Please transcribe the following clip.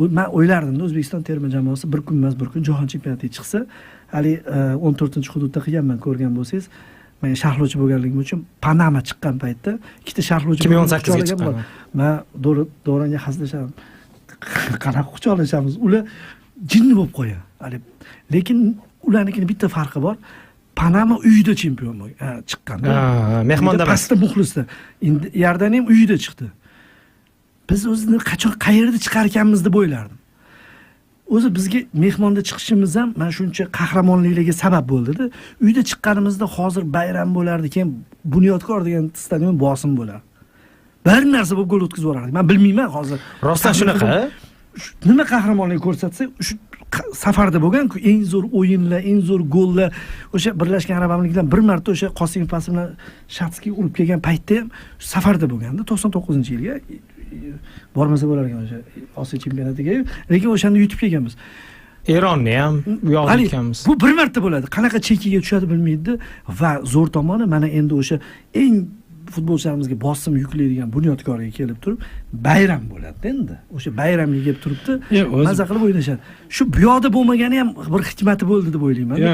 Men o'ylardim-da, O'zbekiston terma jamoasi bir kun emas, bir kun jahon chempionatiga chiqsa, hali 14-hududda qilganman, ko'rgan bo'lsangiz, men sharhlovchi bo'lganligim uchun Panama chiqqan paytda ikkita sharhlovchi 2018 ga chiqqan. Men Do'ronga hazillashaman. Qanaqa quchoqlashamiz? Ular jinni bo'lib qo'ygan. Lekin ularnikini bitta farqi bor. Panama uyida chempion chiqqan. Mehmonda emas. Pastda muxlisda. Endi Iordaniya ham uyida chiqdi. Biz o'zini qachon qayerda chiqarkanmiz deb o'ylardim. O'zi bizga mehmonda chiqishimiz ham mana shuncha qahramonliklarga sabab bo'ldi-da. Uyda chiqqanimizda hozir bayram bo'lardi, keyin Bunyodkor degan stadion bosim bo'lardi. Bir narsa bo'lib gol o'tkazib yuborardik. Men bilmayman hozir. Rostdan shunaqa. Nima qahramonlik ko'rsatsa, shu safarda bo'lgan-ku eng zo'r o'yinlar, eng zo'r gollar, o'sha Birlashgan Arab Amirliklaridan bir marta o'sha Qosimov pasi bilan Shatskiy urib kelgan paytda ham safarda bo'lganda 99-yilga bormasa bo'lar ekan o'sha Osiyo chempionatiga. Lekin o'shanda yutib kelganmiz. Eronni ham bu yoqda yutganmiz. Bu bir marta bo'ladi. Qanaqa chekiga tushadi bilmaydi va zo'r tomoni mana endi o'sha eng futbolchilarimizga bosim yuklaydigan Bunyodkorga kelib turib bayram bo'ladi endi. O'sha bayramga kelib turibdi, maza qilib o'ynashadi. Shu bu yoqda bo'lmagani ham bir hikmati bo'ldi deb o'ylayman.